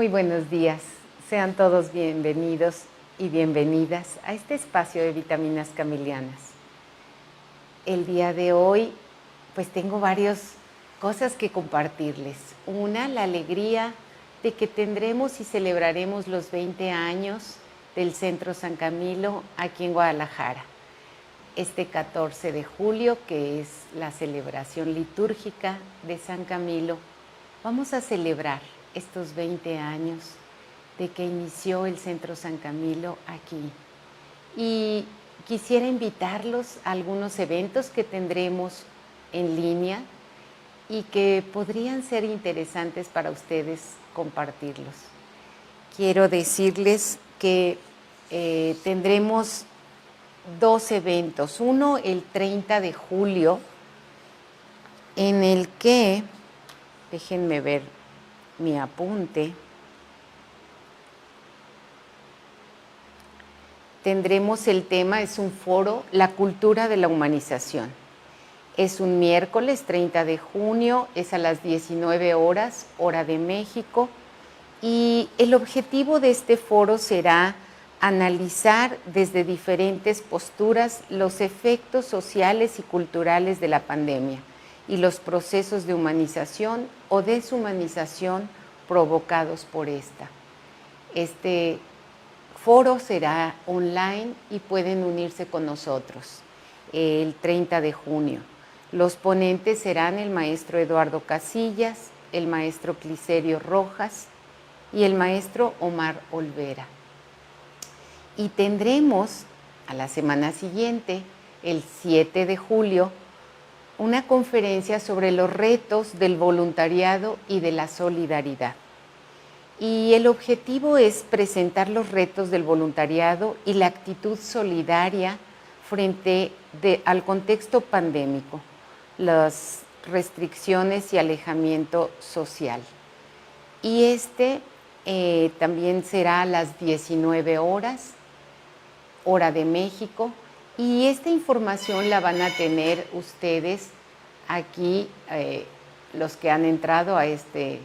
Muy buenos días. Sean todos bienvenidos y bienvenidas a este espacio de Vitaminas Camilianas. El día de hoy, pues tengo varias cosas que compartirles. Una, la alegría de que tendremos y celebraremos los 20 años del Centro San Camilo aquí en Guadalajara. Este 14 de julio, que es la celebración litúrgica de San Camilo, vamos a celebrar estos 20 años de que inició el Centro San Camilo aquí. Y quisiera invitarlos a algunos eventos que tendremos en línea y que podrían ser interesantes para ustedes compartirlos. Quiero decirles que tendremos dos eventos. Uno, el 30 de julio, en el que, déjenme ver mi apunte, tendremos el tema, es un foro, la cultura de la humanización. Es un miércoles 30 de junio, es a las 19 horas, hora de México, y el objetivo de este foro será analizar desde diferentes posturas los efectos sociales y culturales de la pandemia y los procesos de humanización o deshumanización provocados por esta. Este foro será online y pueden unirse con nosotros el 30 de junio. Los ponentes serán el maestro Eduardo Casillas, el maestro Cliserio Rojas y el maestro Omar Olvera. Y tendremos a la semana siguiente, el 7 de julio, una conferencia sobre los retos del voluntariado y de la solidaridad. Y el objetivo es presentar los retos del voluntariado y la actitud solidaria frente al contexto pandémico, las restricciones y alejamiento social. Y también será a las 19 horas, hora de México, y esta información la van a tener ustedes aquí, los que han entrado a este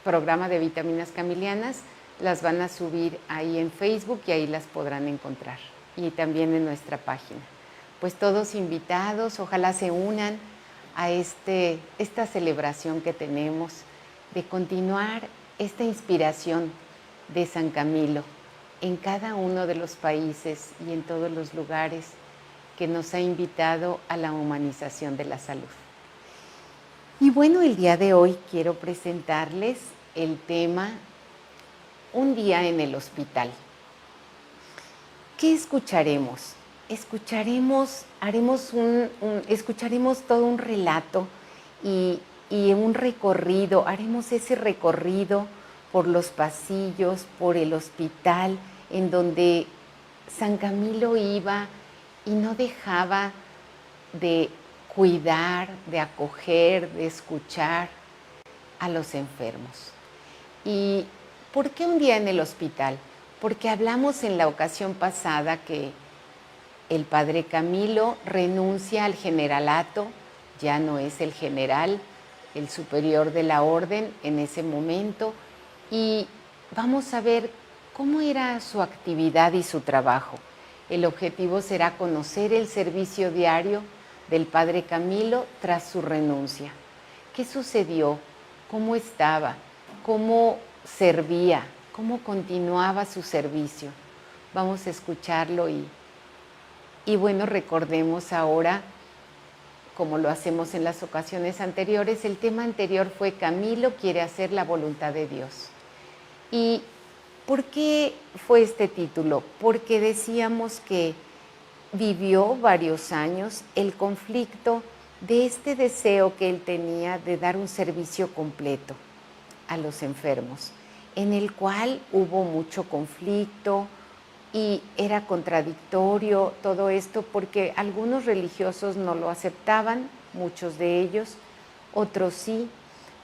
programa de Vitaminas Camilianas, las van a subir ahí en Facebook y ahí las podrán encontrar, y también en nuestra página. Pues todos invitados, ojalá se unan a esta celebración que tenemos de continuar esta inspiración de San Camilo en cada uno de los países y en todos los lugares que nos ha invitado a la humanización de la salud. Y bueno, el día de hoy quiero presentarles el tema Un día en el hospital. ¿Qué escucharemos? Escucharemos todo un relato y un recorrido, haremos ese recorrido por los pasillos, por el hospital, en donde San Camilo iba y no dejaba de cuidar, de acoger, de escuchar a los enfermos. ¿Y por qué un día en el hospital? Porque hablamos en la ocasión pasada que el padre Camilo renuncia al generalato, ya no es el general, el superior de la orden en ese momento, y vamos a ver cómo era su actividad y su trabajo. El objetivo será conocer el servicio diario del padre Camilo tras su renuncia. ¿Qué sucedió? ¿Cómo estaba? ¿Cómo servía? ¿Cómo continuaba su servicio? Vamos a escucharlo y bueno, recordemos ahora, como lo hacemos en las ocasiones anteriores, el tema anterior fue Camilo quiere hacer la voluntad de Dios. ¿Y por qué fue este título? Porque decíamos que vivió varios años el conflicto de este deseo que él tenía de dar un servicio completo a los enfermos, en el cual hubo mucho conflicto y era contradictorio todo esto porque algunos religiosos no lo aceptaban, muchos de ellos, otros sí,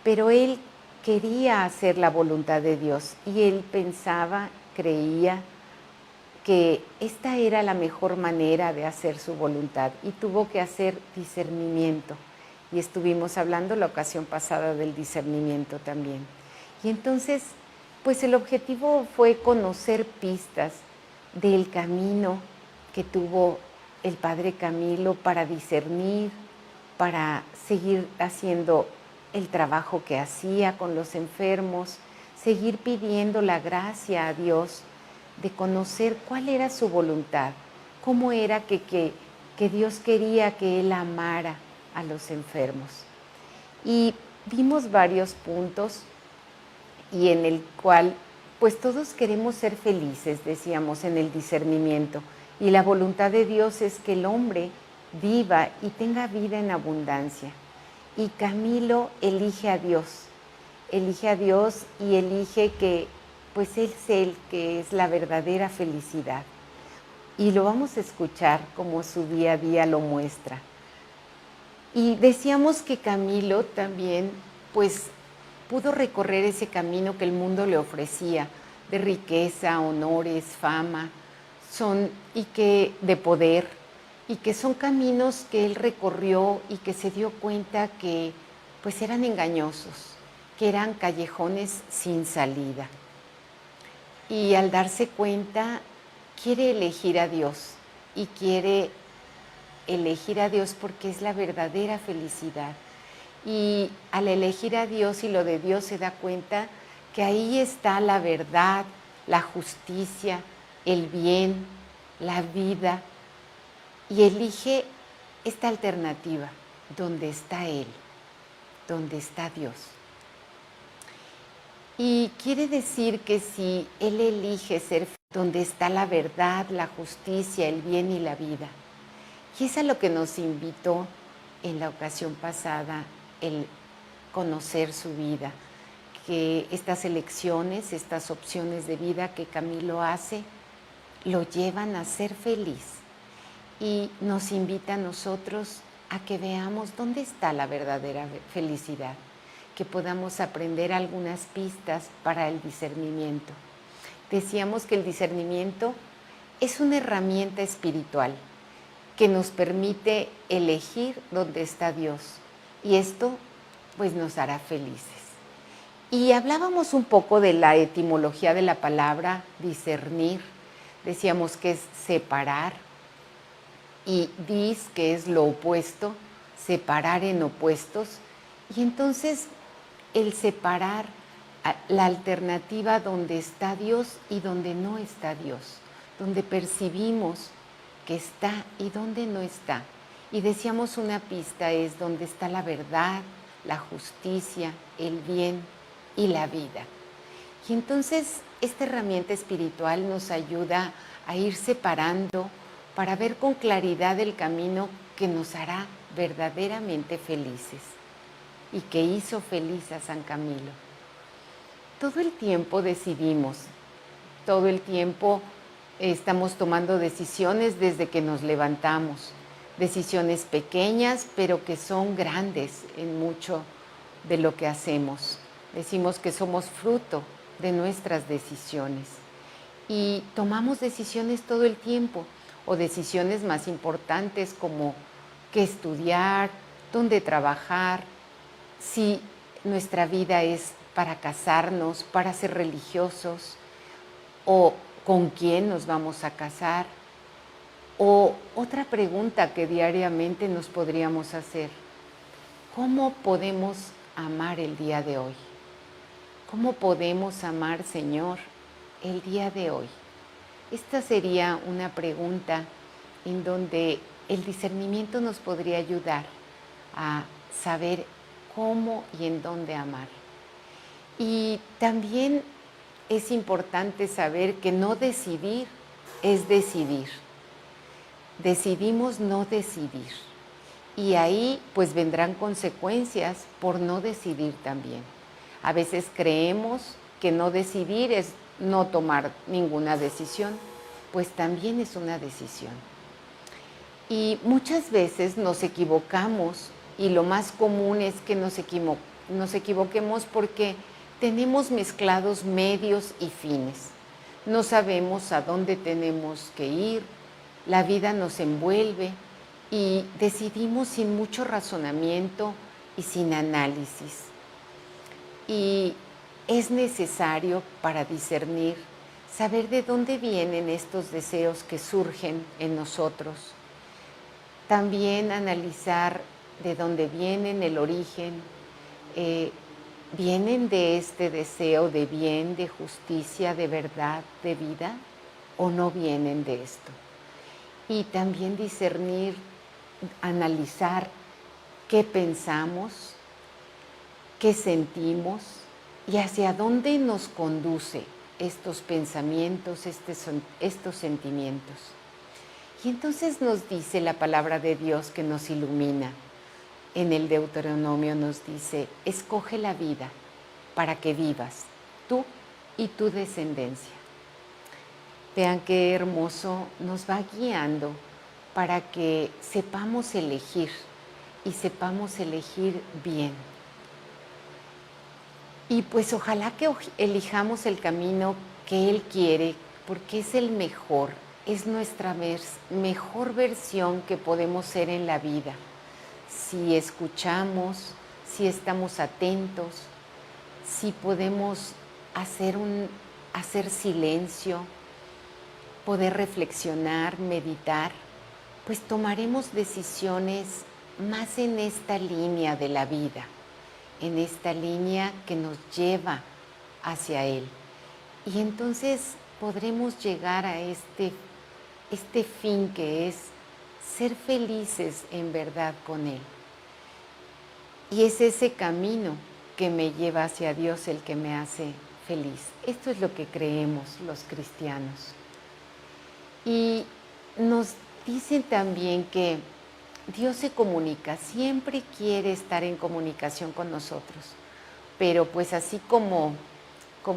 pero él quería hacer la voluntad de Dios y él pensaba, creía que esta era la mejor manera de hacer su voluntad y tuvo que hacer discernimiento. Y estuvimos hablando la ocasión pasada del discernimiento también. Y entonces, pues el objetivo fue conocer pistas del camino que tuvo el padre Camilo para discernir, para seguir haciendo el trabajo que hacía con los enfermos, seguir pidiendo la gracia a Dios de conocer cuál era su voluntad, cómo era que Dios quería que él amara a los enfermos. Y vimos varios puntos y en el cual pues todos queremos ser felices, decíamos, en el discernimiento. Y la voluntad de Dios es que el hombre viva y tenga vida en abundancia. Y Camilo elige a Dios y elige que pues es Él que es la verdadera felicidad. Y lo vamos a escuchar como su día a día lo muestra. Y decíamos que Camilo también pues pudo recorrer ese camino que el mundo le ofrecía, de riqueza, honores, fama, de poder, y que son caminos que él recorrió y que se dio cuenta que pues eran engañosos, que eran callejones sin salida. Y al darse cuenta, quiere elegir a Dios y quiere elegir a Dios porque es la verdadera felicidad. Y al elegir a Dios y lo de Dios se da cuenta que ahí está la verdad, la justicia, el bien, la vida. Y elige esta alternativa, donde está Él, donde está Dios. Y quiere decir que si Él elige ser donde está la verdad, la justicia, el bien y la vida. Y es a lo que nos invitó en la ocasión pasada el conocer su vida, que estas elecciones, estas opciones de vida que Camilo hace, lo llevan a ser feliz y nos invita a nosotros a que veamos dónde está la verdadera felicidad, que podamos aprender algunas pistas para el discernimiento. Decíamos que el discernimiento es una herramienta espiritual que nos permite elegir dónde está Dios, y esto pues nos hará felices. Y hablábamos un poco de la etimología de la palabra discernir. Decíamos que es separar, y dis, que es lo opuesto, separar en opuestos. Y entonces el separar la alternativa donde está Dios y donde no está Dios, donde percibimos que está y donde no está. Y decíamos una pista es donde está la verdad, la justicia, el bien y la vida. Y entonces esta herramienta espiritual nos ayuda a ir separando para ver con claridad el camino que nos hará verdaderamente felices y que hizo feliz a San Camilo. Todo el tiempo decidimos, todo el tiempo estamos tomando decisiones desde que nos levantamos, decisiones pequeñas pero que son grandes en mucho de lo que hacemos. Decimos que somos fruto de nuestras decisiones y tomamos decisiones todo el tiempo, o decisiones más importantes como qué estudiar, dónde trabajar, si nuestra vida es para casarnos, para ser religiosos, o con quién nos vamos a casar. O otra pregunta que diariamente nos podríamos hacer: ¿cómo podemos amar el día de hoy? ¿Cómo podemos amar, Señor, el día de hoy? Esta sería una pregunta en donde el discernimiento nos podría ayudar a saber cómo y en dónde amar. Y también es importante saber que no decidir es decidir. Decidimos no decidir. Y ahí pues vendrán consecuencias por no decidir también. A veces creemos que no decidir es no tomar ninguna decisión, pues también es una decisión. Y muchas veces nos equivocamos, y lo más común es que nos equivoquemos porque tenemos mezclados medios y fines. No sabemos a dónde tenemos que ir, la vida nos envuelve y decidimos sin mucho razonamiento y sin análisis. Y es necesario para discernir, saber de dónde vienen estos deseos que surgen en nosotros. También analizar de dónde vienen, el origen. ¿Vienen de este deseo de bien, de justicia, de verdad, de vida? ¿O no vienen de esto? Y también discernir, analizar qué pensamos, qué sentimos y hacia dónde nos conduce estos pensamientos, estos sentimientos. Y entonces nos dice la palabra de Dios que nos ilumina. En el Deuteronomio nos dice, escoge la vida para que vivas, tú y tu descendencia. Vean qué hermoso, nos va guiando para que sepamos elegir y sepamos elegir bien. Y pues ojalá que elijamos el camino que Él quiere, porque es el mejor, es nuestra mejor versión que podemos ser en la vida. Si escuchamos, si estamos atentos, si podemos hacer silencio, poder reflexionar, meditar, pues tomaremos decisiones más en esta línea de la vida, en esta línea que nos lleva hacia Él. Y entonces podremos llegar a este fin que es ser felices en verdad con Él. Y es ese camino que me lleva hacia Dios el que me hace feliz. Esto es lo que creemos los cristianos. Y nos dicen también que Dios se comunica, siempre quiere estar en comunicación con nosotros, pero pues así como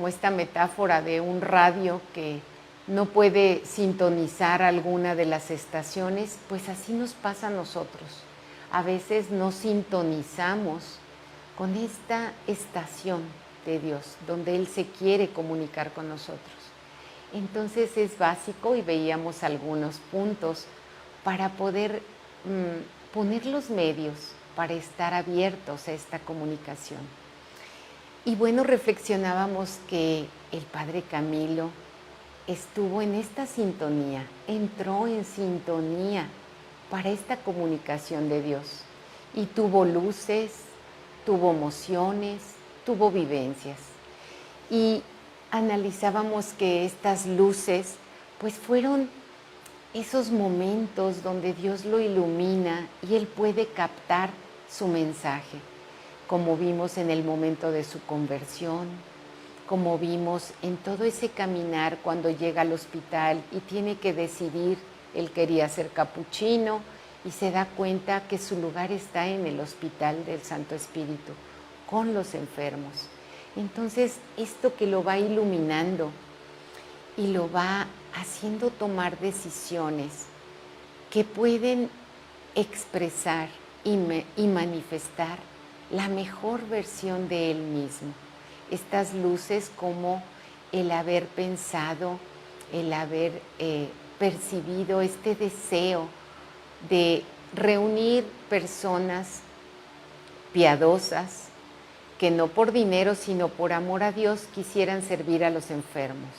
esta metáfora de un radio que no puede sintonizar alguna de las estaciones, pues así nos pasa a nosotros. A veces no sintonizamos con esta estación de Dios, donde Él se quiere comunicar con nosotros. Entonces es básico, y veíamos algunos puntos para poder poner los medios para estar abiertos a esta comunicación. Y bueno, reflexionábamos que el Padre Camilo estuvo en esta sintonía, entró en sintonía para esta comunicación de Dios y tuvo luces, tuvo emociones, tuvo vivencias. Y analizábamos que estas luces pues fueron esos momentos donde Dios lo ilumina y Él puede captar su mensaje, como vimos en el momento de su conversión, como vimos en todo ese caminar cuando llega al hospital y tiene que decidir. Él quería ser capuchino y se da cuenta que su lugar está en el hospital del Santo Espíritu, con los enfermos. Entonces, esto que lo va iluminando y lo va haciendo tomar decisiones que pueden expresar y manifestar la mejor versión de él mismo. Estas luces como el haber pensado, el haber percibido este deseo de reunir personas piadosas que no por dinero, sino por amor a Dios quisieran servir a los enfermos,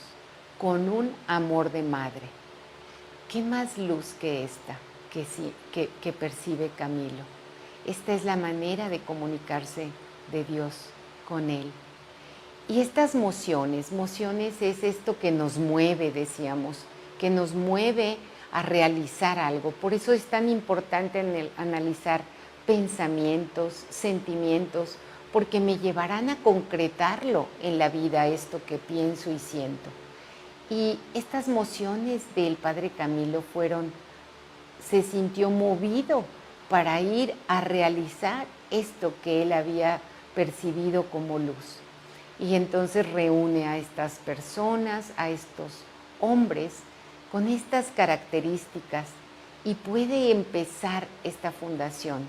con un amor de madre. ¿Qué más luz que esta que percibe Camilo? Esta es la manera de comunicarse de Dios con él. Y estas mociones es esto que nos mueve, decíamos, que nos mueve a realizar algo. Por eso es tan importante analizar pensamientos, sentimientos, porque me llevarán a concretarlo en la vida, esto que pienso y siento. Y estas mociones del Padre Camilo se sintió movido para ir a realizar esto que él había percibido como luz. Y entonces reúne a estas personas, a estos hombres, con estas características y puede empezar esta fundación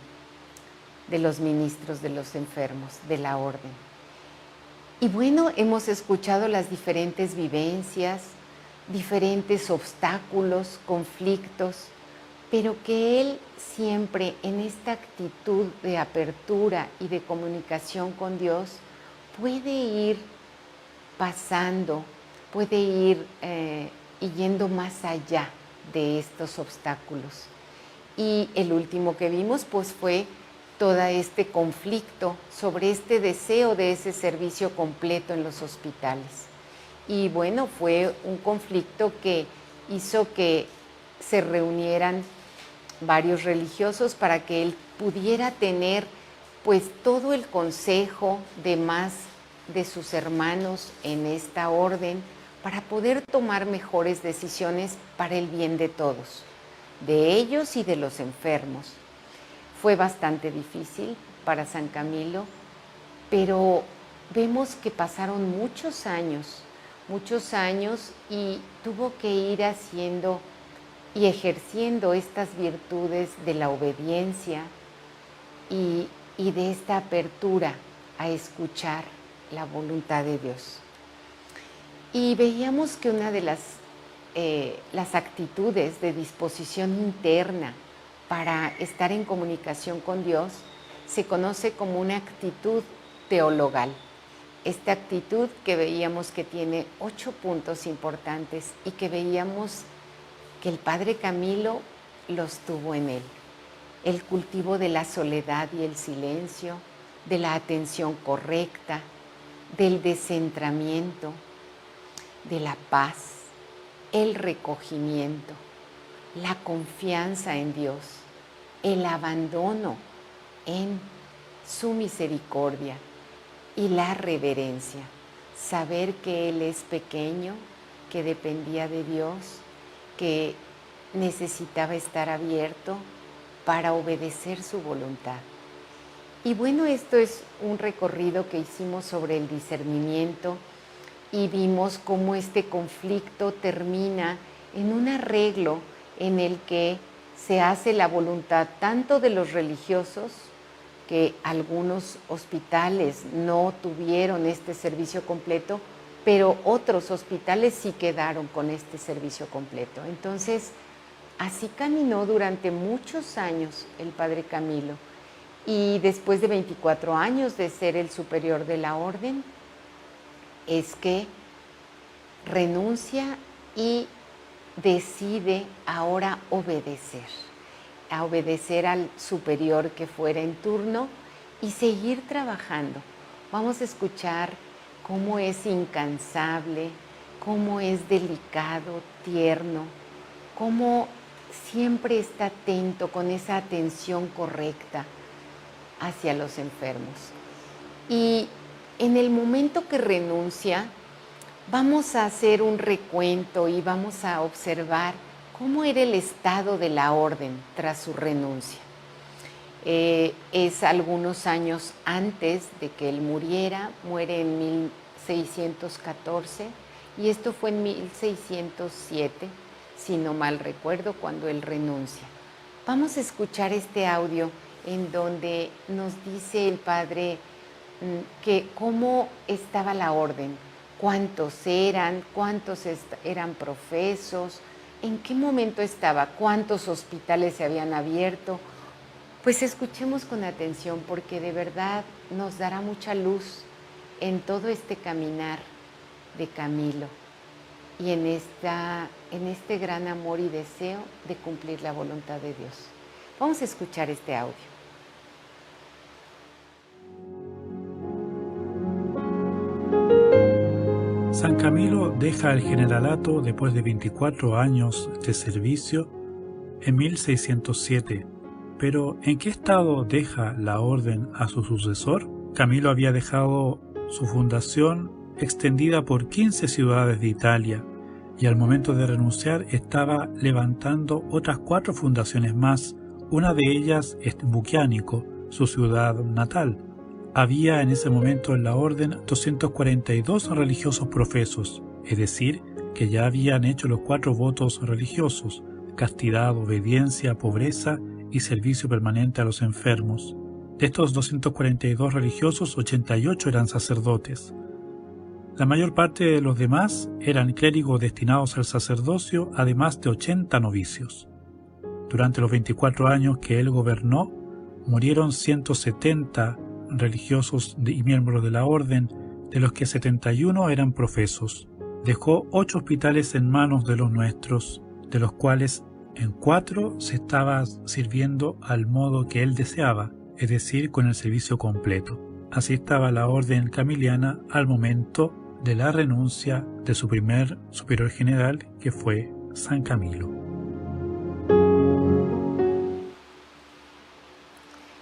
de los ministros de los enfermos, de la orden. Y bueno, hemos escuchado las diferentes vivencias, diferentes obstáculos, conflictos, pero que él siempre en esta actitud de apertura y de comunicación con Dios puede ir pasando, puede ir y yendo más allá de estos obstáculos. Y el último que vimos pues fue todo este conflicto sobre este deseo de ese servicio completo en los hospitales. Y bueno, fue un conflicto que hizo que se reunieran varios religiosos para que él pudiera tener pues todo el consejo de más de sus hermanos en esta orden para poder tomar mejores decisiones para el bien de todos, de ellos y de los enfermos. Fue bastante difícil para San Camilo, pero vemos que pasaron muchos años y tuvo que ir haciendo y ejerciendo estas virtudes de la obediencia y de esta apertura a escuchar la voluntad de Dios. Y veíamos que una de las actitudes de disposición interna para estar en comunicación con Dios se conoce como una actitud teologal. Esta actitud que veíamos que tiene 8 puntos importantes y que veíamos que el Padre Camilo los tuvo en él. El cultivo de la soledad y el silencio, de la atención correcta, del descentramiento, de la paz, el recogimiento, la confianza en Dios, el abandono en su misericordia y la reverencia. Saber que Él es pequeño, que dependía de Dios, que necesitaba estar abierto para obedecer su voluntad. Y bueno, esto es un recorrido que hicimos sobre el discernimiento y vimos cómo este conflicto termina en un arreglo en el que se hace la voluntad tanto de los religiosos, que algunos hospitales no tuvieron este servicio completo, pero otros hospitales sí quedaron con este servicio completo. Entonces, así caminó durante muchos años el Padre Camilo. Y después de 24 años de ser el superior de la orden, es que renuncia y decide ahora obedecer, a obedecer al superior que fuera en turno y seguir trabajando. Vamos a escuchar cómo es incansable, cómo es delicado, tierno, cómo siempre está atento con esa atención correcta hacia los enfermos. Y en el momento que renuncia, vamos a hacer un recuento y vamos a observar cómo era el estado de la orden tras su renuncia. Es algunos años antes de que él muriera, muere en 1614 y esto fue en 1607, si no mal recuerdo, cuando él renuncia. Vamos a escuchar este audio en donde nos dice el Padre que cómo estaba la orden, cuántos eran profesos, en qué momento estaba, cuántos hospitales se habían abierto. Pues escuchemos con atención porque de verdad nos dará mucha luz en todo este caminar de Camilo y en este gran amor y deseo de cumplir la voluntad de Dios. Vamos a escuchar este audio. San Camilo deja el generalato después de 24 años de servicio en 1607, pero ¿en qué estado deja la orden a su sucesor? Camilo había dejado su fundación extendida por 15 ciudades de Italia y al momento de renunciar estaba levantando otras 4 fundaciones más, una de ellas es Buchianico, su ciudad natal. Había en ese momento en la orden 242 religiosos profesos, es decir, que ya habían hecho los 4 votos religiosos: castidad, obediencia, pobreza y servicio permanente a los enfermos. De estos 242 religiosos, 88 eran sacerdotes. La mayor parte de los demás eran clérigos destinados al sacerdocio, además de 80 novicios. Durante los 24 años que él gobernó, murieron 170 religiosos y miembros de la orden, de los que 71 eran profesos. Dejó 8 hospitales en manos de los nuestros, de los cuales en 4 se estaba sirviendo al modo que él deseaba, es decir, con el servicio completo. Así estaba la orden camiliana al momento de la renuncia de su primer superior general, que fue San Camilo.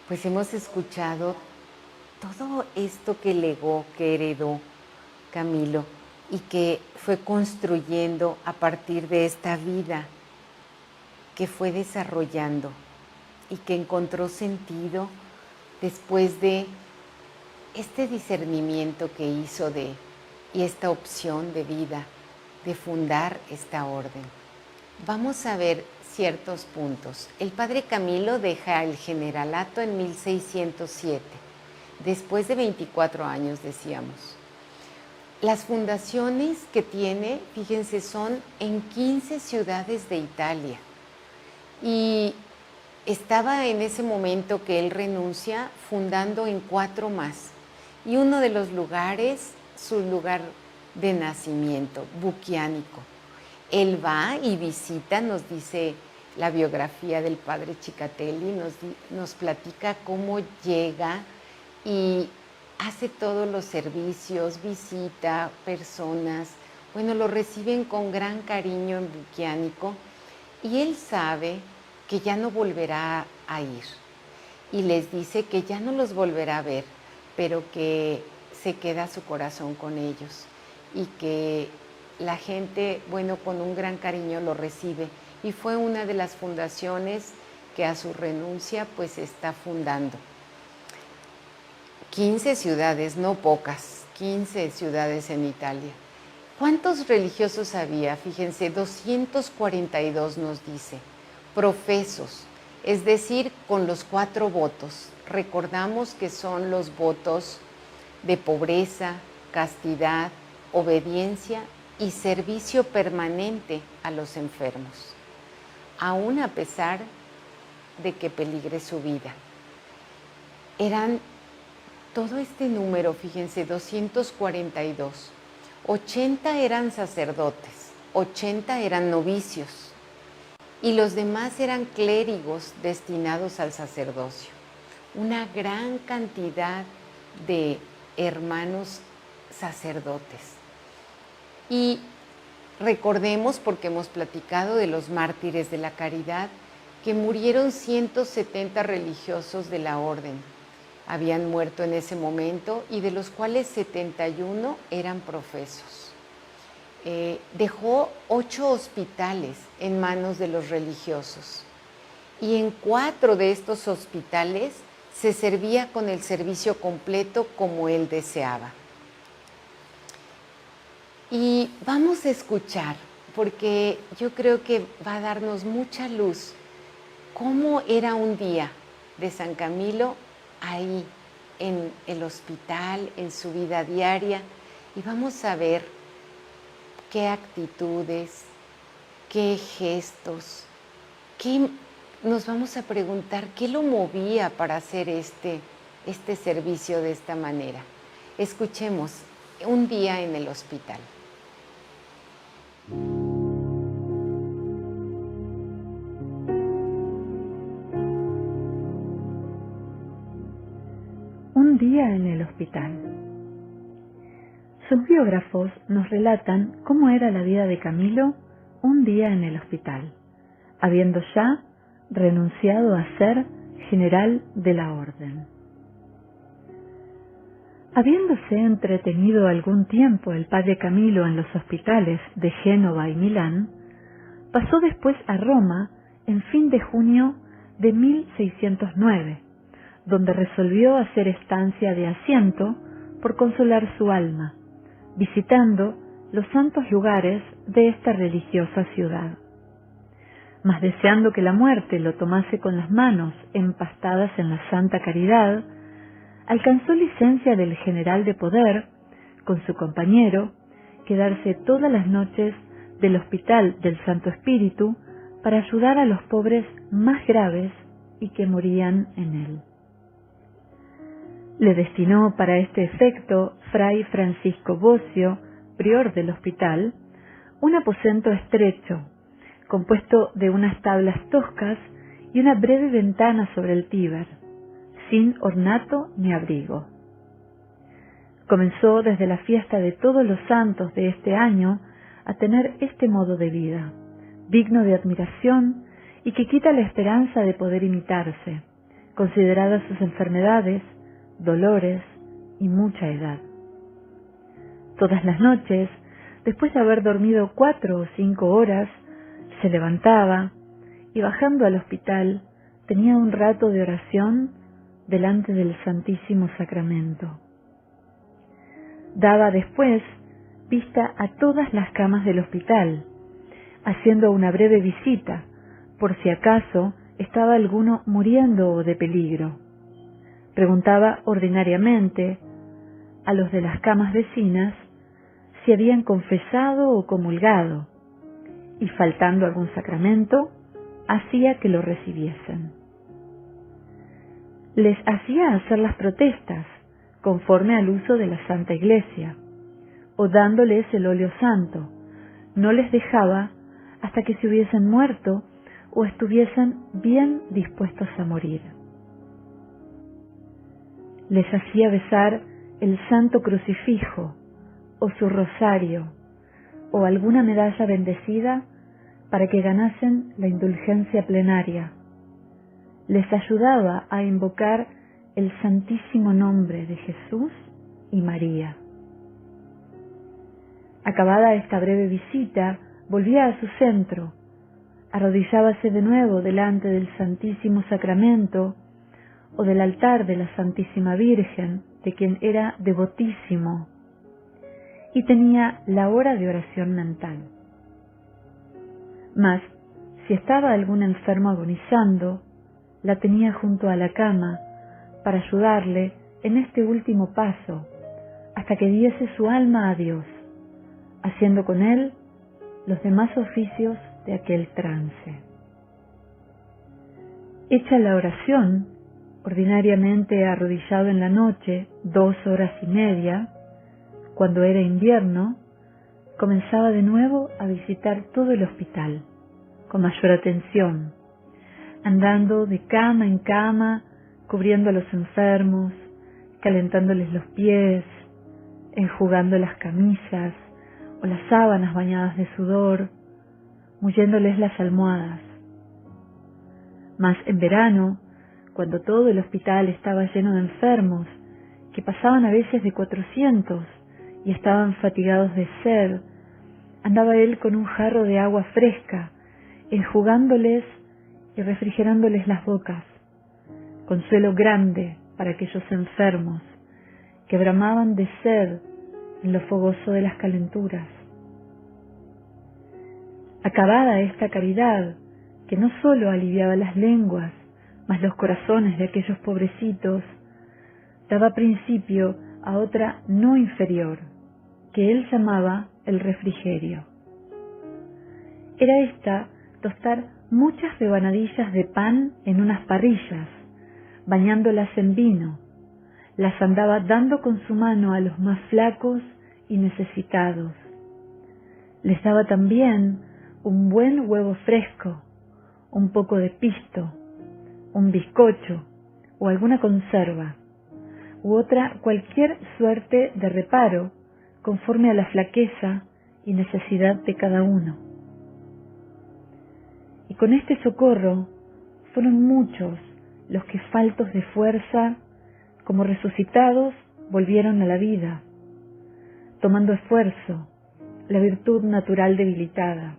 Pues hemos escuchado todo esto que legó, que heredó Camilo y que fue construyendo a partir de esta vida que fue desarrollando y que encontró sentido después de este discernimiento que hizo y esta opción de vida de fundar esta orden. Vamos a ver ciertos puntos. El padre Camilo deja el generalato en 1607, después de 24 años, decíamos. Las fundaciones que tiene, fíjense, son en 15 ciudades de Italia. Y estaba en ese momento que él renuncia fundando en 4 más. Y uno de los lugares, su lugar de nacimiento, Buchianico. Él va y visita, nos dice la biografía del padre Cicatelli, nos platica cómo llega y hace todos los servicios, visita personas, bueno, lo reciben con gran cariño en Buchianico y él sabe que ya no volverá a ir y les dice que ya no los volverá a ver, pero que se queda su corazón con ellos y que la gente, bueno, con un gran cariño lo recibe y fue una de las fundaciones que a su renuncia pues está fundando. 15 ciudades, no pocas, 15 ciudades en Italia. ¿Cuántos religiosos había? Fíjense, 242 nos dice, profesos, es decir, con los 4 votos. Recordamos que son los votos de pobreza, castidad, obediencia y servicio permanente a los enfermos, aún a pesar de que peligre su vida. Eran todo este número, fíjense, 242. 80 eran sacerdotes, 80 eran novicios y los demás eran clérigos destinados al sacerdocio. Una gran cantidad de hermanos sacerdotes. Y recordemos, porque hemos platicado de los mártires de la caridad, que murieron 170 religiosos de la orden. Habían muerto en ese momento y de los cuales 71 eran profesos. Dejó 8 hospitales en manos de los religiosos y en 4 de estos hospitales se servía con el servicio completo como él deseaba. Y vamos a escuchar, porque yo creo que va a darnos mucha luz, cómo era un día de San Camilo ahí en el hospital, en su vida diaria, y vamos a ver qué actitudes, qué gestos, nos vamos a preguntar qué lo movía para hacer este servicio de esta manera. Escuchemos un día en el hospital. Un día en el hospital. Sus biógrafos nos relatan cómo era la vida de Camilo un día en el hospital, habiendo ya renunciado a ser general de la orden. Habiéndose entretenido algún tiempo el padre Camilo en los hospitales de Génova y Milán, pasó después a Roma en fin de junio de 1609, donde resolvió hacer estancia de asiento por consolar su alma, visitando los santos lugares de esta religiosa ciudad. Mas deseando que la muerte lo tomase con las manos empastadas en la santa caridad, alcanzó licencia del general de poder, con su compañero, quedarse todas las noches del hospital del Santo Espíritu para ayudar a los pobres más graves y que morían en él. Le destinó para este efecto Fray Francisco Bocio, prior del hospital, un aposento estrecho, compuesto de unas tablas toscas y una breve ventana sobre el Tíber, sin ornato ni abrigo. Comenzó desde la fiesta de Todos los Santos de este año a tener este modo de vida, digno de admiración y que quita la esperanza de poder imitarse, consideradas sus enfermedades, dolores y mucha edad. Todas las noches, después de haber dormido 4 o 5 horas, se levantaba y bajando al hospital tenía un rato de oración delante del Santísimo Sacramento. Daba después vista a todas las camas del hospital, haciendo una breve visita, por si acaso estaba alguno muriendo o de peligro. Preguntaba ordinariamente a los de las camas vecinas si habían confesado o comulgado, y faltando algún sacramento, hacía que lo recibiesen. Les hacía hacer las protestas, conforme al uso de la Santa Iglesia, o dándoles el óleo santo. No les dejaba hasta que se hubiesen muerto o estuviesen bien dispuestos a morir. Les hacía besar el santo crucifijo, o su rosario, o alguna medalla bendecida para que ganasen la indulgencia plenaria. Les ayudaba a invocar el santísimo nombre de Jesús y María. Acabada esta breve visita, volvía a su centro, arrodillábase de nuevo delante del Santísimo Sacramento o del altar de la Santísima Virgen, de quien era devotísimo, y tenía la hora de oración mental. Mas, si estaba algún enfermo agonizando, la tenía junto a la cama para ayudarle en este último paso, hasta que diese su alma a Dios, haciendo con él los demás oficios de aquel trance. Hecha la oración, ordinariamente arrodillado en la noche 2 horas y media, cuando era invierno, comenzaba de nuevo a visitar todo el hospital, con mayor atención, andando de cama en cama, cubriendo a los enfermos, calentándoles los pies, enjugando las camisas o las sábanas bañadas de sudor, mulléndoles las almohadas. Mas en verano, cuando todo el hospital estaba lleno de enfermos, que pasaban a veces de 400 y estaban fatigados de sed, andaba él con un jarro de agua fresca, enjugándoles y refrigerándoles las bocas, consuelo grande para aquellos enfermos que bramaban de sed en lo fogoso de las calenturas. Acabada esta caridad, que no sólo aliviaba las lenguas, mas los corazones de aquellos pobrecitos, daba principio a otra no inferior, que él llamaba el refrigerio. Era esta tostar muchas rebanadillas de pan en unas parrillas, bañándolas en vino, las andaba dando con su mano a los más flacos y necesitados. Les daba también un buen huevo fresco, un poco de pisto, un bizcocho o alguna conserva, u otra cualquier suerte de reparo conforme a la flaqueza y necesidad de cada uno. Y con este socorro fueron muchos los que, faltos de fuerza, como resucitados, volvieron a la vida, tomando esfuerzo, la virtud natural debilitada.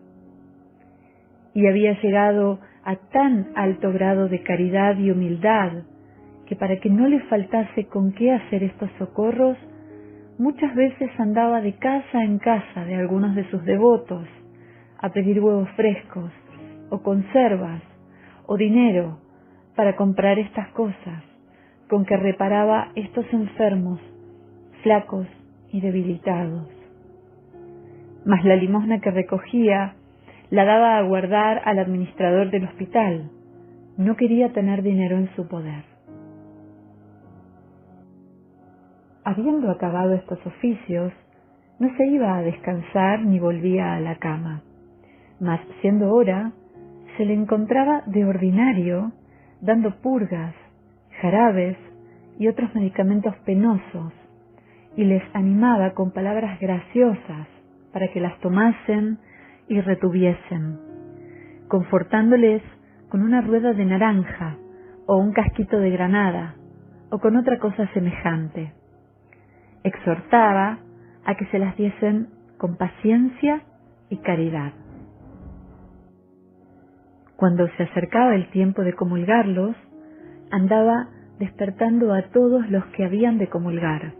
Y había llegado a tan alto grado de caridad y humildad que, para que no le faltase con qué hacer estos socorros, muchas veces andaba de casa en casa de algunos de sus devotos a pedir huevos frescos o conservas o dinero para comprar estas cosas con que reparaba estos enfermos, flacos y debilitados. Mas la limosna que recogía la daba a guardar al administrador del hospital. No quería tener dinero en su poder. habiendo acabado estos oficios, no se iba a descansar ni volvía a la cama, mas siendo hora, se le encontraba de ordinario dando purgas, jarabes y otros medicamentos penosos, y les animaba con palabras graciosas para que las tomasen y retuviesen, confortándoles con una rueda de naranja o un casquito de granada o con otra cosa semejante. Exhortaba a que se las diesen con paciencia y caridad. Cuando se acercaba el tiempo de comulgarlos, andaba despertando a todos los que habían de comulgar,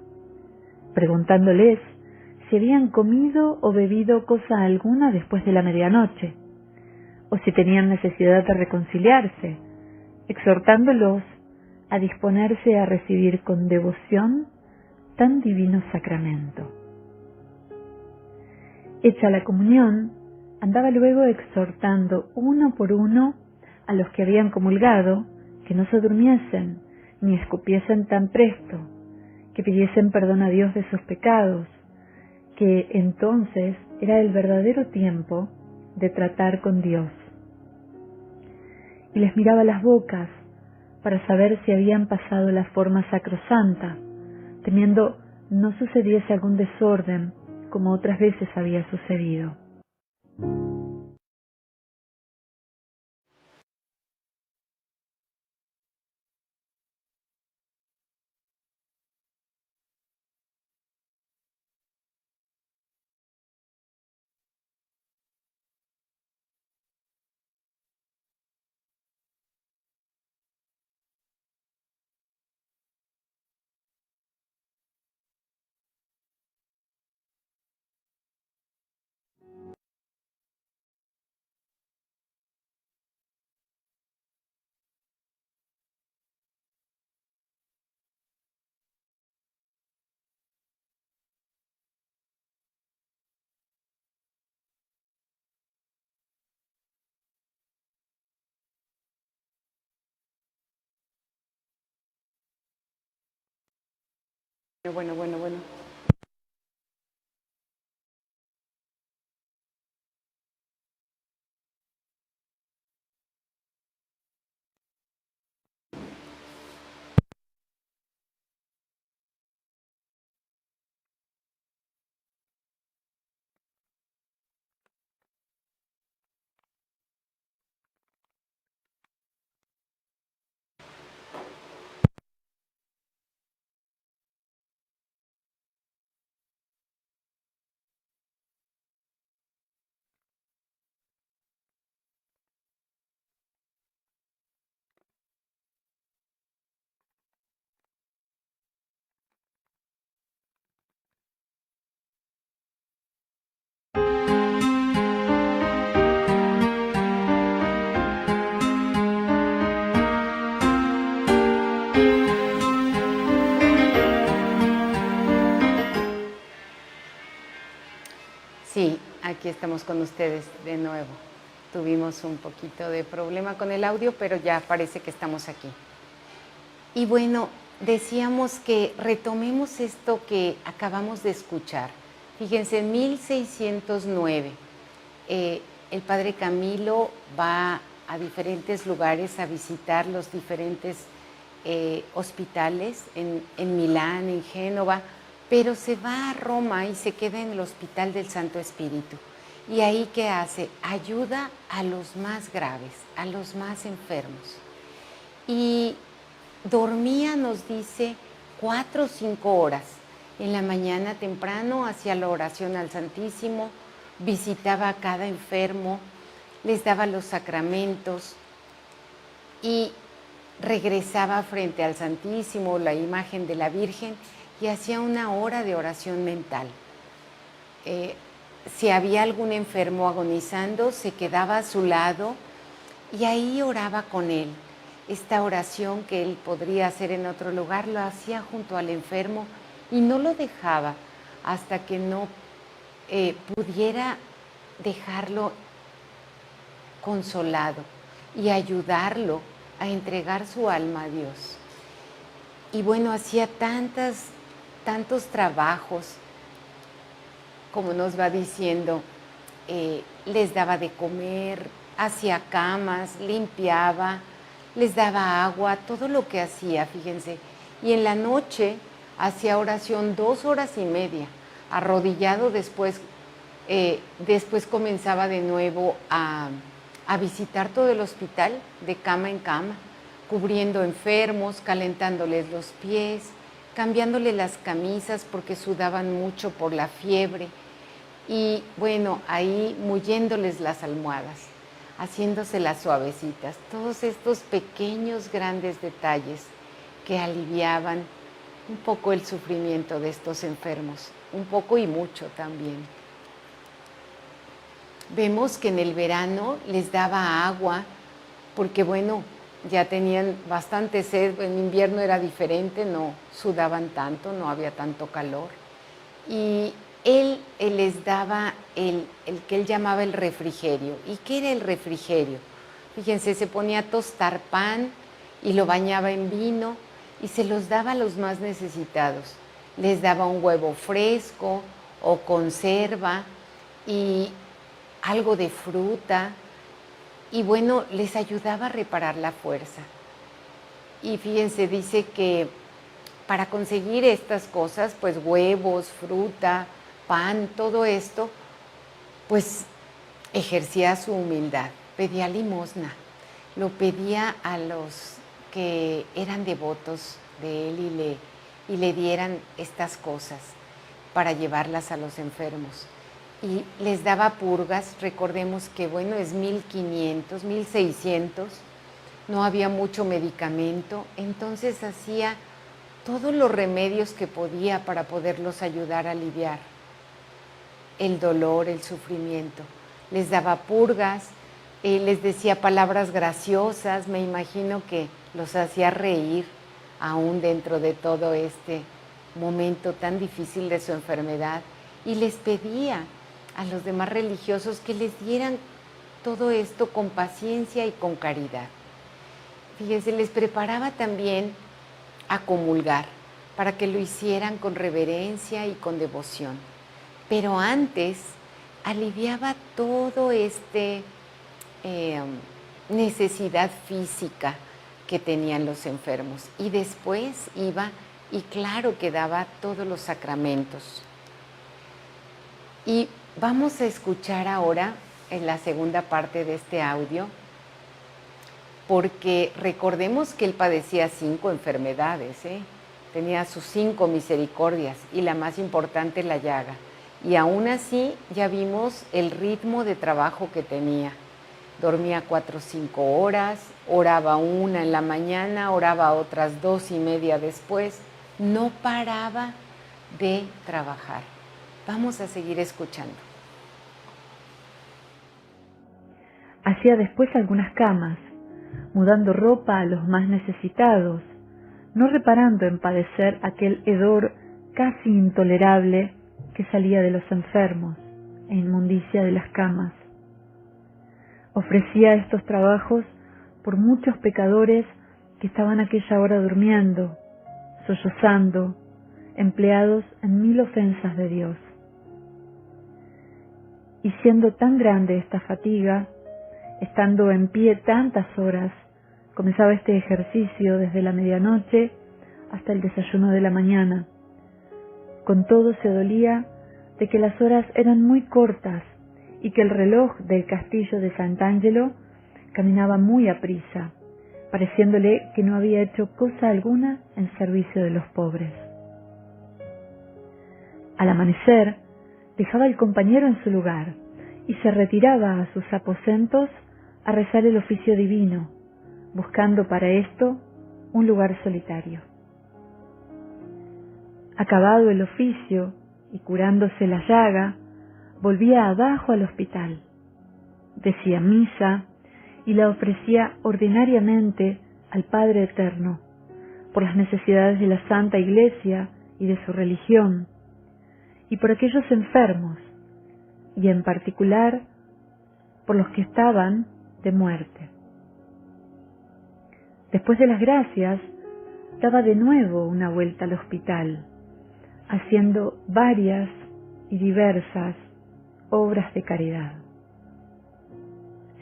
preguntándoles si habían comido o bebido cosa alguna después de la medianoche, o si tenían necesidad de reconciliarse, exhortándolos a disponerse a recibir con devoción tan divino sacramento. Hecha la comunión, andaba luego exhortando uno por uno a los que habían comulgado que no se durmiesen ni escupiesen tan presto, que pidiesen perdón a Dios de sus pecados, que entonces era el verdadero tiempo de tratar con Dios. Y les miraba las bocas para saber si habían pasado la forma sacrosanta, temiendo no sucediese algún desorden como otras veces había sucedido. Bueno. Sí, aquí estamos con ustedes de nuevo. Tuvimos un poquito de problema con el audio, pero ya parece que estamos aquí. Y bueno, decíamos que retomemos esto que acabamos de escuchar. Fíjense, en 1609, el padre Camilo va a diferentes lugares a visitar los diferentes hospitales en Milán, en Génova, pero se va a Roma y se queda en el Hospital del Santo Espíritu. Y ahí, ¿qué hace? Ayuda a los más graves, a los más enfermos. Y dormía, nos dice, 4 o 5 horas. En la mañana temprano hacía la oración al Santísimo, visitaba a cada enfermo, les daba los sacramentos y regresaba frente al Santísimo, la imagen de la Virgen, y hacía una hora de oración mental. Si había algún enfermo agonizando, se quedaba a su lado y ahí oraba con él. Esta oración que él podría hacer en otro lugar, lo hacía junto al enfermo y no lo dejaba hasta que no pudiera dejarlo consolado y ayudarlo a entregar su alma a Dios. Y bueno, hacía tantas tantos trabajos, como nos va diciendo, les daba de comer, hacía camas, limpiaba, les daba agua, todo lo que hacía, fíjense. Y en la noche hacía oración 2 horas y media, arrodillado. Después comenzaba de nuevo a visitar todo el hospital de cama en cama, cubriendo enfermos, calentándoles los pies, cambiándole las camisas porque sudaban mucho por la fiebre. Y bueno, ahí mulliéndoles las almohadas, haciéndoselas suavecitas. Todos estos pequeños, grandes detalles que aliviaban un poco el sufrimiento de estos enfermos, un poco y mucho también. Vemos que en el verano les daba agua, porque bueno, ya tenían bastante sed. En invierno era diferente, no sudaban tanto, no había tanto calor. Y él les daba el que él llamaba el refrigerio. ¿Y qué era el refrigerio? Fíjense, se ponía a tostar pan y lo bañaba en vino y se los daba a los más necesitados. Les daba un huevo fresco o conserva y algo de fruta, y bueno, les ayudaba a reparar la fuerza. Y fíjense, dice que para conseguir estas cosas, pues huevos, fruta, pan, todo esto, pues ejercía su humildad, pedía limosna, lo pedía a los que eran devotos de él y le dieran estas cosas para llevarlas a los enfermos. Y les daba purgas. Recordemos que bueno, es 1500, 1600, no había mucho medicamento, entonces hacía todos los remedios que podía para poderlos ayudar a aliviar el dolor, el sufrimiento. Les daba purgas, les decía palabras graciosas, me imagino que los hacía reír aún dentro de todo este momento tan difícil de su enfermedad, y les pedía a los demás religiosos que les dieran todo esto con paciencia y con caridad. Fíjense, les preparaba también a comulgar para que lo hicieran con reverencia y con devoción. Pero antes aliviaba todo necesidad física que tenían los enfermos, y después iba y claro que daba todos los sacramentos. Y vamos a escuchar ahora en la segunda parte de este audio, porque recordemos que él padecía 5 enfermedades, tenía sus 5 misericordias y la más importante, la llaga. Y aún así ya vimos el ritmo de trabajo que tenía. Dormía 4 o 5 horas, oraba 1 en la mañana, oraba otras 2 y media después. No paraba de trabajar. Vamos a seguir escuchando. Hacía después algunas camas, mudando ropa a los más necesitados, no reparando en padecer aquel hedor casi intolerable que salía de los enfermos e inmundicia de las camas. Ofrecía estos trabajos por muchos pecadores que estaban a aquella hora durmiendo, sollozando, empleados en 1000 ofensas de Dios. Y siendo tan grande esta fatiga, estando en pie tantas horas, comenzaba este ejercicio desde la medianoche hasta el desayuno de la mañana. Con todo se dolía de que las horas eran muy cortas y que el reloj del castillo de Sant'Angelo caminaba muy aprisa, pareciéndole que no había hecho cosa alguna en servicio de los pobres. Al amanecer, dejaba al compañero en su lugar y se retiraba a sus aposentos a rezar el oficio divino, buscando para esto un lugar solitario. Acabado el oficio y curándose la llaga, volvía abajo al hospital, decía misa y la ofrecía ordinariamente al Padre Eterno, por las necesidades de la Santa Iglesia y de su religión, y por aquellos enfermos, y en particular por los que estaban de muerte. Después de las gracias, daba de nuevo una vuelta al hospital, haciendo varias y diversas obras de caridad.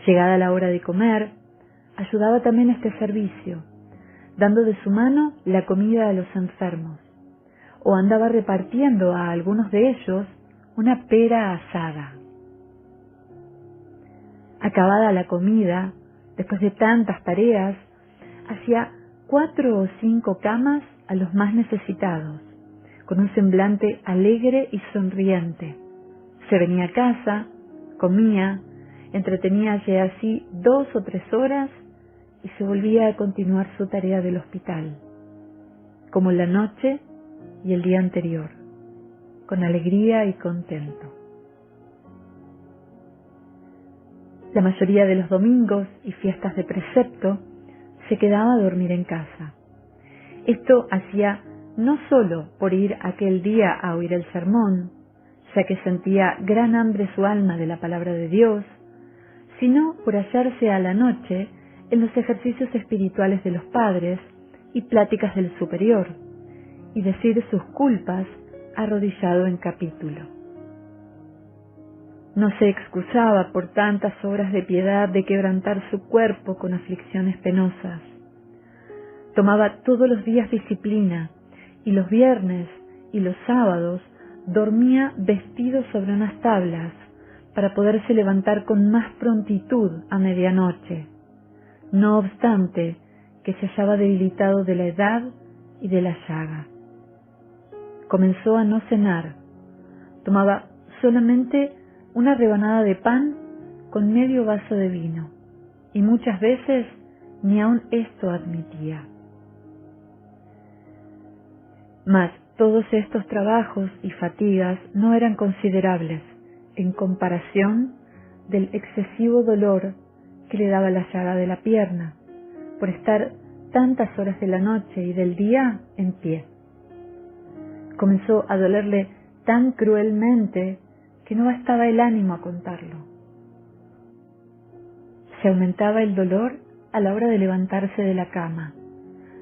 Llegada la hora de comer, ayudaba también a este servicio, dando de su mano la comida a los enfermos, o andaba repartiendo a algunos de ellos una pera asada. Acabada la comida, después de tantas tareas, hacía 4 o 5 camas a los más necesitados, con un semblante alegre y sonriente. Se venía a casa, comía, entreteníase así 2 o 3 horas y se volvía a continuar su tarea del hospital, como la noche y el día anterior, con alegría y contento. La mayoría de los domingos y fiestas de precepto se quedaba a dormir en casa. Esto hacía no solo por ir aquel día a oír el sermón, ya que sentía gran hambre su alma de la palabra de Dios, sino por hallarse a la noche en los ejercicios espirituales de los padres y pláticas del superior, y decir sus culpas arrodillado en capítulo. No se excusaba por tantas obras de piedad de quebrantar su cuerpo con aflicciones penosas. Tomaba todos los días disciplina, y los viernes y los sábados dormía vestido sobre unas tablas para poderse levantar con más prontitud a medianoche, no obstante que se hallaba debilitado de la edad y de la llaga. Comenzó a no cenar, tomaba solamente una rebanada de pan con medio vaso de vino, y muchas veces ni aun esto admitía. Mas todos estos trabajos y fatigas no eran considerables en comparación del excesivo dolor que le daba la llaga de la pierna, por estar tantas horas de la noche y del día en pie. Comenzó a dolerle tan cruelmente que no bastaba el ánimo a contarlo. Se aumentaba el dolor a la hora de levantarse de la cama,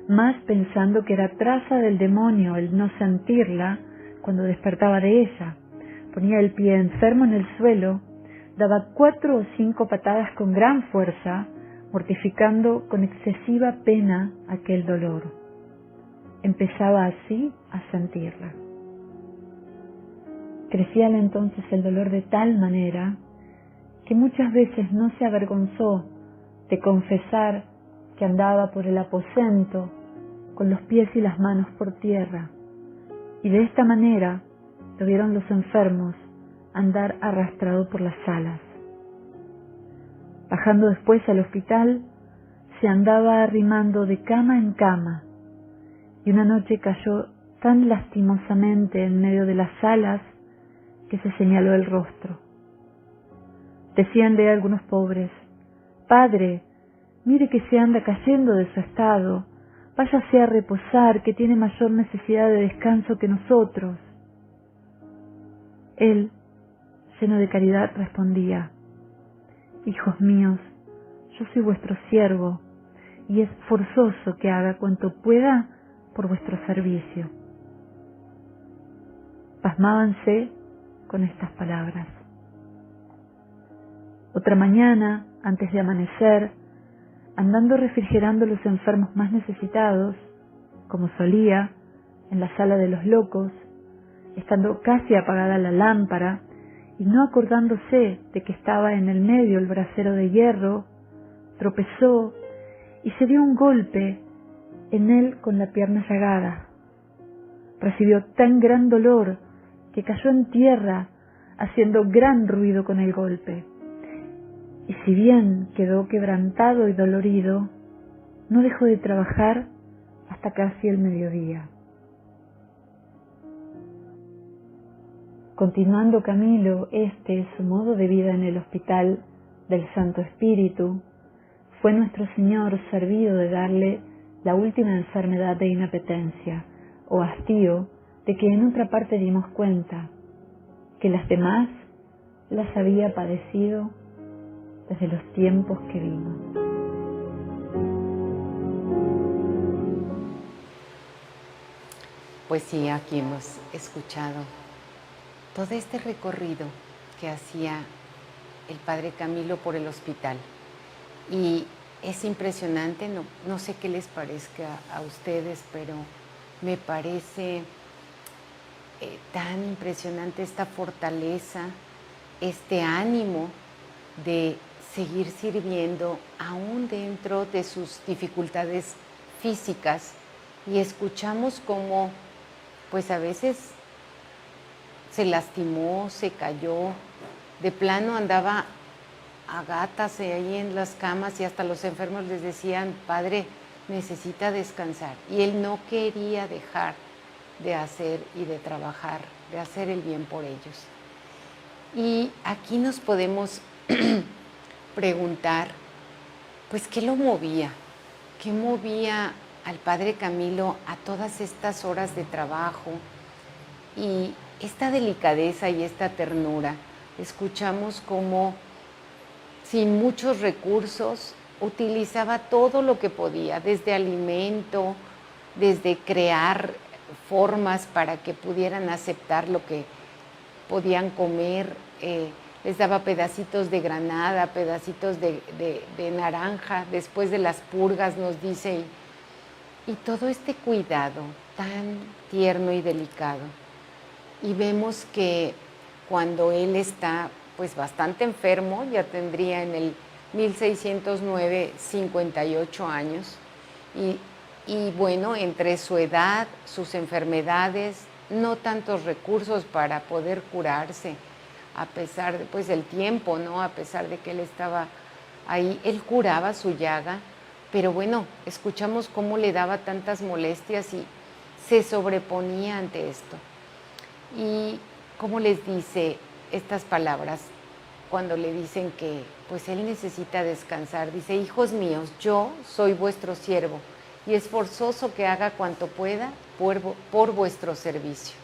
más pensando que era traza del demonio el no sentirla cuando despertaba de ella. Ponía el pie enfermo en el suelo, daba 4 o 5 patadas con gran fuerza, mortificando con excesiva pena aquel dolor. Empezaba así a sentirla. Crecíale entonces el dolor de tal manera que muchas veces no se avergonzó de confesar que andaba por el aposento con los pies y las manos por tierra, y de esta manera lo vieron los enfermos andar arrastrado por las salas. Bajando después al hospital, se andaba arrimando de cama en cama, y una noche cayó tan lastimosamente en medio de las salas que se señaló el rostro. Decíanle algunos pobres: «Padre, mire que se anda cayendo de su estado, váyase a reposar, que tiene mayor necesidad de descanso que nosotros». Él, lleno de caridad, respondía: «Hijos míos, yo soy vuestro siervo, y es forzoso que haga cuanto pueda por vuestro servicio». Pasmábanse con estas palabras. Otra mañana, antes de amanecer, andando refrigerando los enfermos más necesitados, como solía, en la sala de los locos, estando casi apagada la lámpara, y no acordándose de que estaba en el medio el brasero de hierro, tropezó y se dio un golpe en él con la pierna llagada. Recibió tan gran dolor que cayó en tierra haciendo gran ruido con el golpe. Y si bien quedó quebrantado y dolorido, no dejó de trabajar hasta casi el mediodía. Continuando Camilo su modo de vida en el hospital del Santo Espíritu, fue nuestro Señor servido de darle la última enfermedad de inapetencia o hastío, de que en otra parte dimos cuenta que las demás las había padecido desde los tiempos que vimos. Pues sí, aquí hemos escuchado todo este recorrido que hacía el padre Camilo por el hospital. Y es impresionante, no sé qué les parezca a ustedes, pero me parece tan impresionante esta fortaleza, este ánimo de seguir sirviendo aún dentro de sus dificultades físicas. Y escuchamos cómo, pues a veces se lastimó, se cayó, de plano andaba a gatas ahí en las camas y hasta los enfermos les decían, padre, necesita descansar. Y él no quería dejar de hacer y de trabajar, de hacer el bien por ellos. Y aquí nos podemos preguntar, pues, ¿qué lo movía? ¿Qué movía al padre Camilo a todas estas horas de trabajo? Y esta delicadeza y esta ternura, escuchamos cómo sin muchos recursos utilizaba todo lo que podía, desde alimento, desde crear formas para que pudieran aceptar lo que podían comer, les daba pedacitos de granada, pedacitos de naranja, después de las purgas nos dice, y todo este cuidado tan tierno y delicado. Y vemos que cuando él está pues bastante enfermo, ya tendría en el 1609 58 años, y bueno, entre su edad, sus enfermedades, no tantos recursos para poder curarse, a pesar de pues el tiempo, ¿no? A pesar de que él estaba ahí, él curaba su llaga, pero bueno, escuchamos cómo le daba tantas molestias y se sobreponía ante esto. Y cómo les dice estas palabras cuando le dicen que pues él necesita descansar, dice, hijos míos, yo soy vuestro siervo y es forzoso que haga cuanto pueda por vuestro servicio.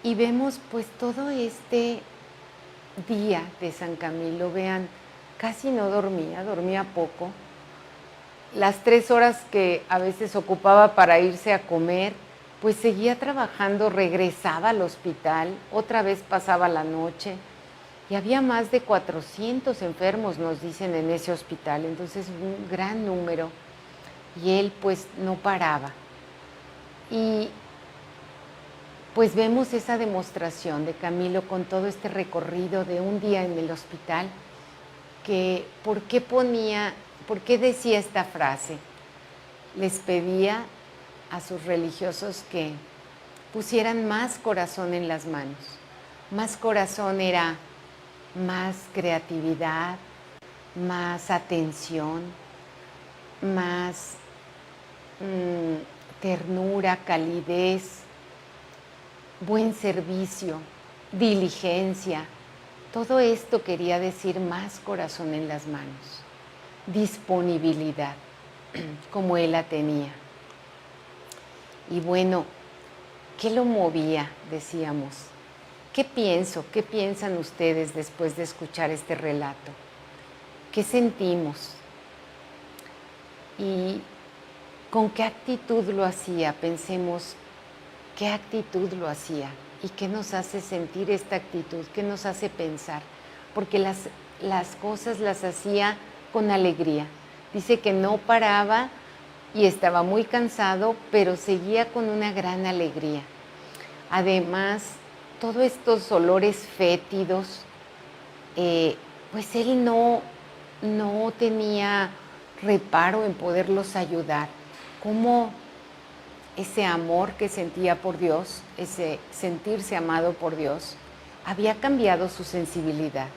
Y vemos pues todo este día de San Camilo, vean, casi no dormía, dormía poco. Las 3 horas que a veces ocupaba para irse a comer, pues seguía trabajando, regresaba al hospital, otra vez pasaba la noche, y había más de 400 enfermos, nos dicen, en ese hospital, entonces un gran número, y él pues no paraba. Y pues vemos esa demostración de Camilo con todo este recorrido de un día en el hospital, que ¿por qué decía esta frase? Les pedía a sus religiosos que pusieran más corazón en las manos. Más corazón era más creatividad, más atención, más ternura, calidez, buen servicio, diligencia. Todo esto quería decir más corazón en las manos, disponibilidad, como él la tenía. Y bueno, ¿qué lo movía? Decíamos. ¿Qué piensan ustedes después de escuchar este relato? ¿Qué sentimos? ¿Y con qué actitud lo hacía? Pensemos, ¿qué actitud lo hacía? ¿Y qué nos hace sentir esta actitud? ¿Qué nos hace pensar? Porque las cosas las hacía con alegría. Dice que no paraba y estaba muy cansado, pero seguía con una gran alegría. Además, todos estos olores fétidos, pues él no tenía reparo en poderlos ayudar. Como ese amor que sentía por Dios, ese sentirse amado por Dios, había cambiado su sensibilidad.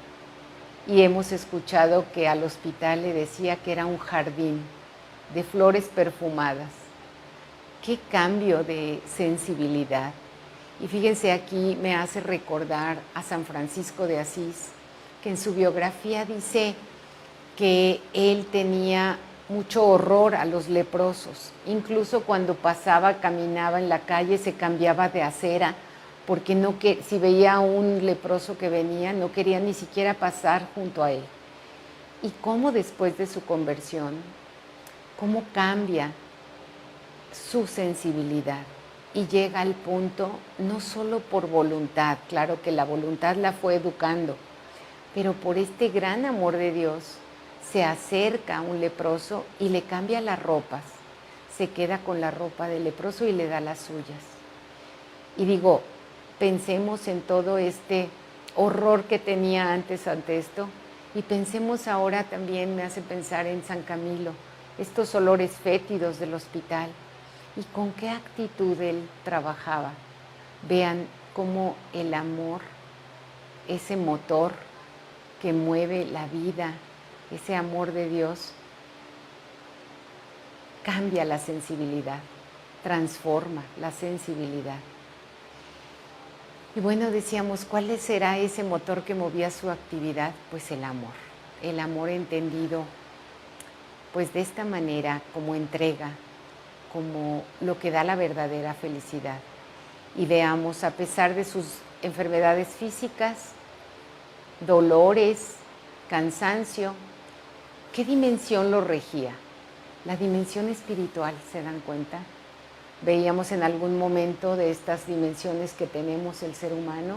Y hemos escuchado que al hospital le decía que era un jardín de flores perfumadas. ¡Qué cambio de sensibilidad! Y fíjense, aquí me hace recordar a San Francisco de Asís, que en su biografía dice que él tenía mucho horror a los leprosos. Incluso cuando caminaba en la calle, se cambiaba de acera, porque si veía a un leproso que venía, no quería ni siquiera pasar junto a él. Y cómo después de su conversión, cómo cambia su sensibilidad y llega al punto no solo por voluntad, claro que la voluntad la fue educando, pero por este gran amor de Dios se acerca a un leproso y le cambia las ropas, se queda con la ropa del leproso y le da las suyas. Y digo, pensemos en todo este horror que tenía antes ante esto y pensemos ahora también, me hace pensar en San Camilo, estos olores fétidos del hospital y con qué actitud él trabajaba. Vean cómo el amor, ese motor que mueve la vida, ese amor de Dios, cambia la sensibilidad, transforma la sensibilidad. Y bueno, decíamos, ¿cuál será ese motor que movía su actividad? Pues el amor entendido pues de esta manera, como entrega, como lo que da la verdadera felicidad. Y veamos, a pesar de sus enfermedades físicas, dolores, cansancio, ¿qué dimensión lo regía? La dimensión espiritual, ¿se dan cuenta? Veíamos en algún momento de estas dimensiones que tenemos el ser humano,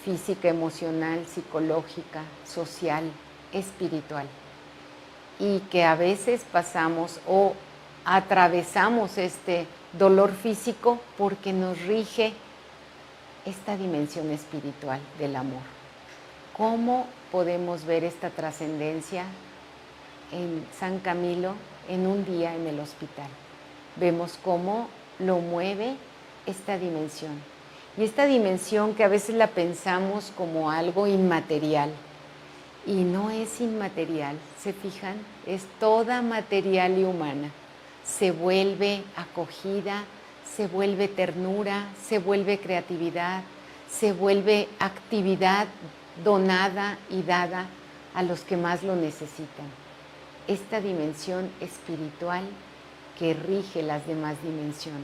física, emocional, psicológica, social, espiritual. Y que a veces pasamos o atravesamos este dolor físico porque nos rige esta dimensión espiritual del amor. ¿Cómo podemos ver esta trascendencia en San Camilo en un día en el hospital? Vemos cómo lo mueve esta dimensión. Y esta dimensión que a veces la pensamos como algo inmaterial, y no es inmaterial, ¿se fijan? Es toda material y humana. Se vuelve acogida, se vuelve ternura, se vuelve creatividad, se vuelve actividad donada y dada a los que más lo necesitan. Esta dimensión espiritual que rige las demás dimensiones.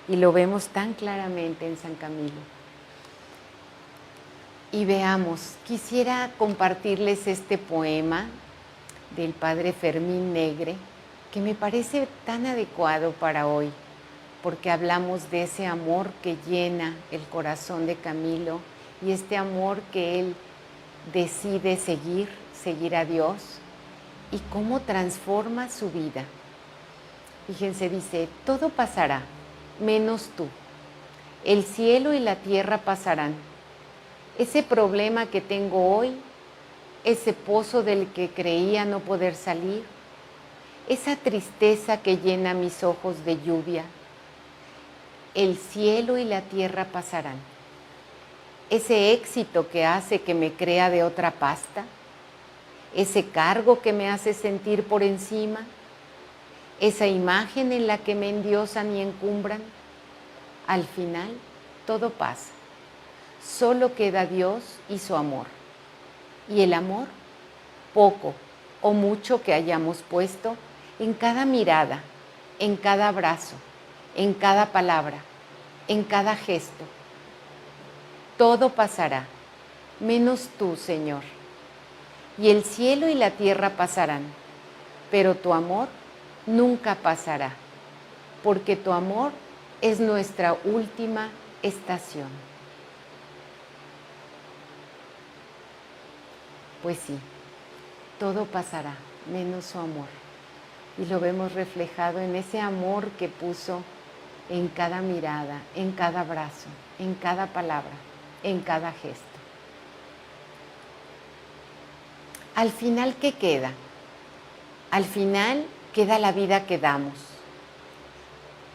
Y lo vemos tan claramente en San Camilo. Y veamos, quisiera compartirles este poema del padre Fermín Negre, que me parece tan adecuado para hoy, porque hablamos de ese amor que llena el corazón de Camilo y este amor que él decide seguir a Dios y cómo transforma su vida. Fíjense, dice, todo pasará, menos tú. El cielo y la tierra pasarán. Ese problema que tengo hoy, ese pozo del que creía no poder salir, esa tristeza que llena mis ojos de lluvia, el cielo y la tierra pasarán. Ese éxito que hace que me crea de otra pasta, ese cargo que me hace sentir por encima, esa imagen en la que me endiosan y encumbran, al final todo pasa. Solo queda Dios y su amor. Y el amor, poco o mucho que hayamos puesto en cada mirada, en cada abrazo, en cada palabra, en cada gesto. Todo pasará, menos tú, Señor. Y el cielo y la tierra pasarán, pero tu amor nunca pasará, porque tu amor es nuestra última estación. Pues sí, todo pasará, menos su amor. Y lo vemos reflejado en ese amor que puso en cada mirada, en cada abrazo, en cada palabra, en cada gesto. Al final, ¿qué queda? Al final queda la vida que damos.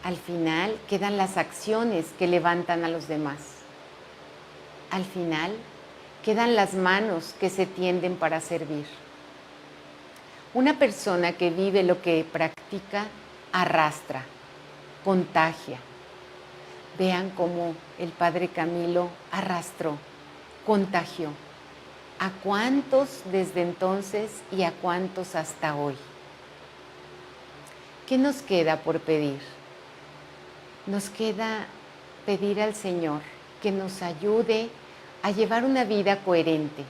Al final quedan las acciones que levantan a los demás. Al final quedan las manos que se tienden para servir. Una persona que vive lo que practica arrastra, contagia. Vean cómo el padre Camilo arrastró, contagió. ¿A cuántos desde entonces y a cuántos hasta hoy? ¿Qué nos queda por pedir? Nos queda pedir al Señor que nos ayude a llevar una vida coherente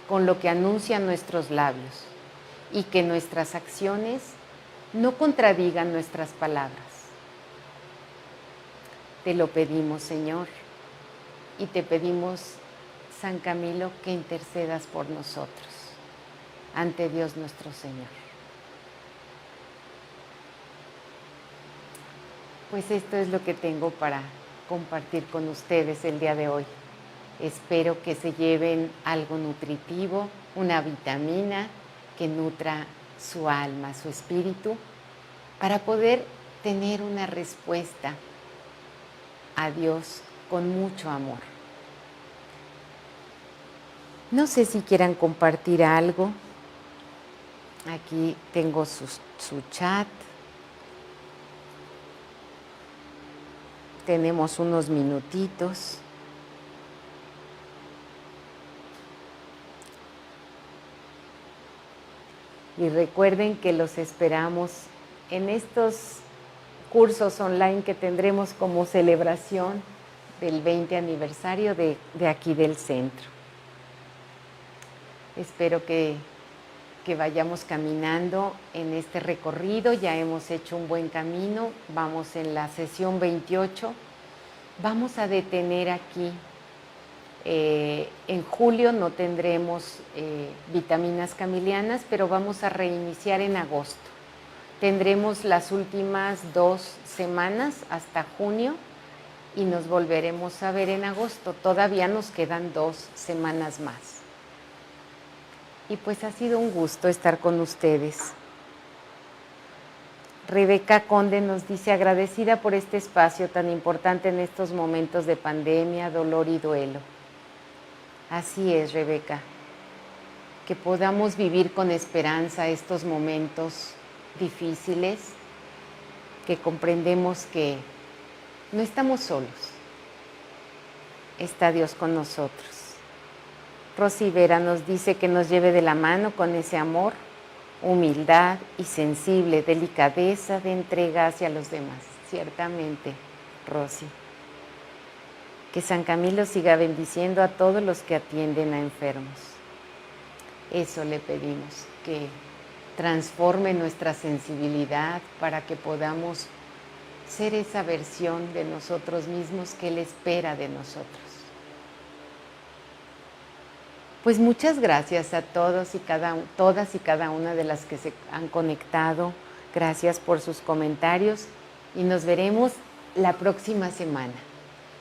con lo que anuncian nuestros labios y que nuestras acciones no contradigan nuestras palabras. Te lo pedimos, Señor, y te pedimos, San Camilo, que intercedas por nosotros ante Dios nuestro Señor. Pues esto es lo que tengo para compartir con ustedes el día de hoy. Espero que se lleven algo nutritivo, una vitamina que nutra su alma, su espíritu, para poder tener una respuesta a Dios con mucho amor. No sé si quieran compartir algo. Aquí tengo su chat. Tenemos unos minutitos. Y recuerden que los esperamos en estos cursos online que tendremos como celebración del 20 aniversario de aquí del centro. Espero que vayamos caminando en este recorrido. Ya hemos hecho un buen camino, vamos en la sesión 28. Vamos a detener aquí. En julio no tendremos vitaminas camilianas, pero vamos a reiniciar en agosto. Tendremos las últimas 2 semanas hasta junio y nos volveremos a ver en agosto. Todavía nos quedan 2 semanas más. Y pues ha sido un gusto estar con ustedes. Rebeca Conde nos dice, agradecida por este espacio tan importante en estos momentos de pandemia, dolor y duelo. Así es, Rebeca, que podamos vivir con esperanza estos momentos difíciles, que comprendemos que no estamos solos, está Dios con nosotros. Rosy Vera nos dice que nos lleve de la mano con ese amor, humildad y sensible delicadeza de entrega hacia los demás. Ciertamente, Rosy. Que San Camilo siga bendiciendo a todos los que atienden a enfermos. Eso le pedimos, que transforme nuestra sensibilidad para que podamos ser esa versión de nosotros mismos que Él espera de nosotros. Pues muchas gracias a todas y cada una de las que se han conectado. Gracias por sus comentarios y nos veremos la próxima semana.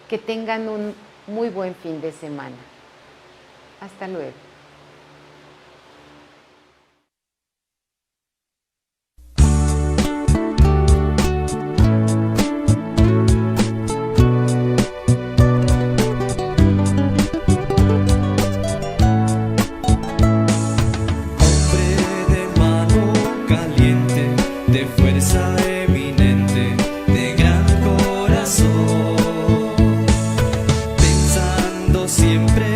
Que tengan un muy buen fin de semana. Hasta luego. Siempre